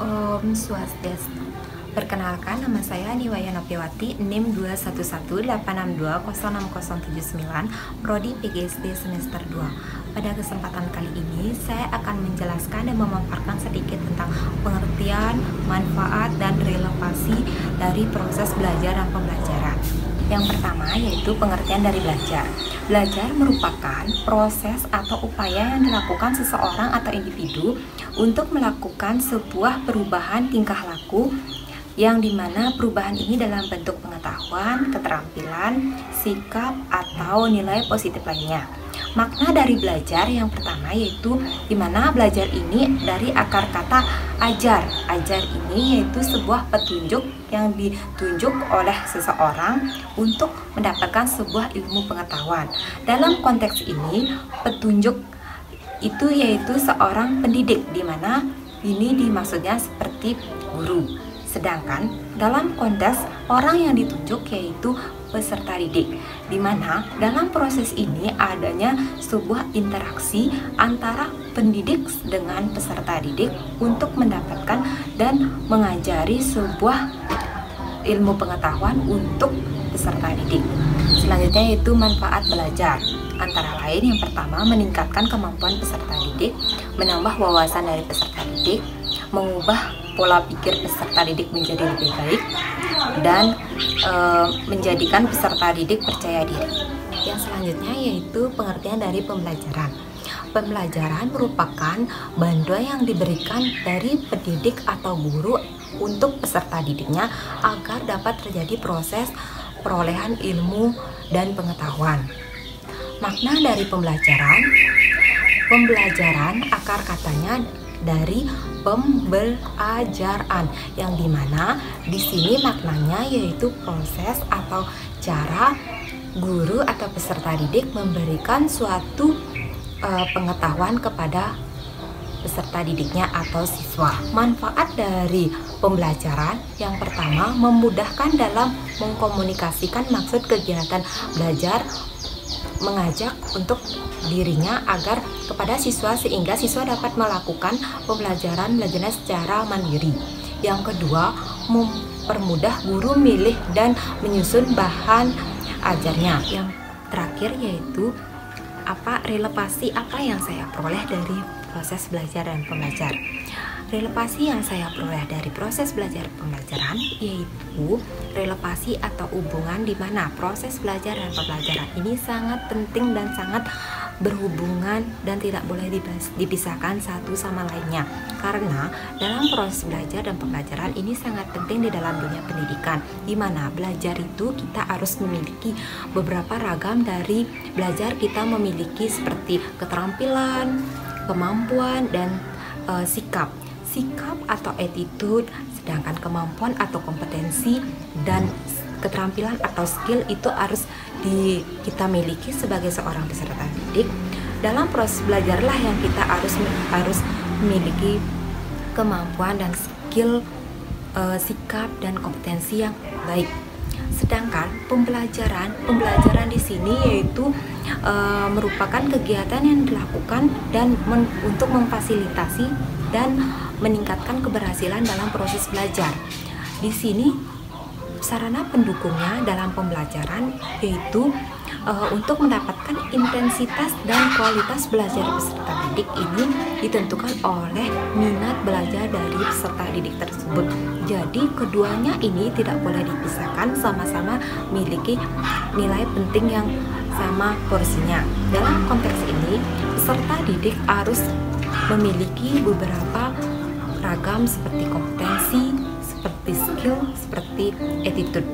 Om Swastiastu. Perkenalkan, nama saya Niwaya Nopiwati, NIM 21186206079, Prodi PGSD semester 2. Pada kesempatan kali ini, saya akan menjelaskan dan memaparkan sedikit tentang pengertian, manfaat, dan relevansi dari proses belajar dan pembelajaran. Yang pertama yaitu pengertian dari belajar. Belajar merupakan proses atau upaya yang dilakukan seseorang atau individu untuk melakukan sebuah perubahan tingkah laku yang dimana perubahan ini dalam bentuk pengetahuan, keterampilan, sikap, atau nilai positif lainnya. Makna dari belajar yang pertama yaitu dimana belajar ini dari akar kata ajar. Ajar ini yaitu sebuah petunjuk yang ditunjuk oleh seseorang untuk mendapatkan sebuah ilmu pengetahuan. Dalam konteks ini, petunjuk itu yaitu seorang pendidik, dimana ini dimaksudnya seperti guru. Sedangkan dalam konteks orang yang ditunjuk yaitu peserta didik, di mana dalam proses ini adanya sebuah interaksi antara pendidik dengan peserta didik untuk mendapatkan dan mengajari sebuah ilmu pengetahuan untuk peserta didik. Selanjutnya yaitu manfaat belajar. Antara lain yang pertama meningkatkan kemampuan peserta didik, menambah wawasan dari peserta didik, mengubah pola pikir peserta didik menjadi lebih baik, dan menjadikan peserta didik percaya diri. Yang selanjutnya yaitu pengertian dari pembelajaran. Pembelajaran merupakan bantuan yang diberikan dari pendidik atau guru untuk peserta didiknya agar dapat terjadi proses perolehan ilmu dan pengetahuan. Makna dari pembelajaran akar katanya dari pembelajaran, yang dimana di sini maknanya yaitu proses atau cara guru atau peserta didik memberikan suatu pengetahuan kepada peserta didiknya atau siswa. Manfaat dari pembelajaran yang pertama memudahkan dalam mengkomunikasikan maksud kegiatan belajar, mengajak untuk dirinya agar kepada siswa sehingga siswa dapat melakukan belajarnya secara mandiri. Yang kedua, mempermudah guru milih dan menyusun bahan ajarnya. Yang terakhir yaitu relevansi apa yang saya peroleh dari proses belajar dan pembelajar. Relevansi yang saya peroleh dari proses belajar pembelajaran yaitu relevansi atau hubungan di mana proses belajar dan pembelajaran ini sangat penting dan sangat berhubungan dan tidak boleh dipisahkan satu sama lainnya, karena dalam proses belajar dan pembelajaran ini sangat penting di dalam dunia pendidikan, di mana belajar itu kita harus memiliki beberapa ragam dari belajar. Kita memiliki seperti keterampilan, kemampuan, dan sikap atau attitude, sedangkan kemampuan atau kompetensi dan keterampilan atau skill itu harus kita miliki sebagai seorang peserta didik. Dalam proses belajarlah yang kita harus memiliki kemampuan dan skill, sikap dan kompetensi yang baik. Sedangkan pembelajaran di sini yaitu merupakan kegiatan yang dilakukan dan untuk memfasilitasi dan meningkatkan keberhasilan dalam proses belajar. Di sini sarana pendukungnya dalam pembelajaran yaitu untuk mendapatkan intensitas dan kualitas belajar peserta didik ini ditentukan oleh minat belajar dari peserta didik tersebut. Jadi keduanya ini tidak boleh dipisahkan, sama-sama memiliki nilai penting yang sama porsinya. Dalam konteks ini, peserta didik harus memiliki beberapa ragam seperti kompetensi, seperti skill, seperti attitude.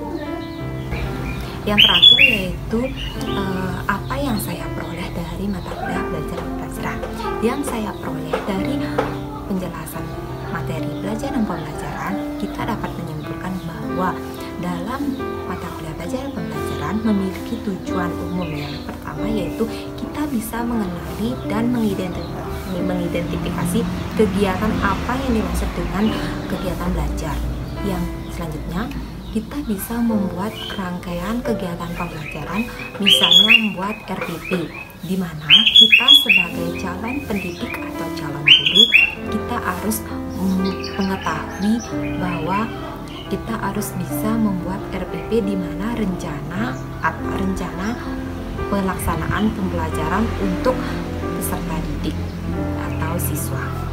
Yang terakhir yaitu apa yang saya peroleh dari mata kuliah belajar dan pembelajaran. Yang saya peroleh dari penjelasan materi belajar dan pembelajaran, kita dapat menyimpulkan bahwa dalam mata kuliah belajar dan pembelajaran memiliki tujuan umum. Yang pertama yaitu kita bisa mengenali dan mengidentifikasi kegiatan apa yang dimaksud dengan kegiatan belajar. Yang selanjutnya kita bisa membuat rangkaian kegiatan pembelajaran, misalnya membuat RPP, di mana kita sebagai calon pendidik atau calon guru kita harus mengetahui bahwa kita harus bisa membuat RPP di mana rencana pelaksanaan pembelajaran untuk peserta didik atau siswa.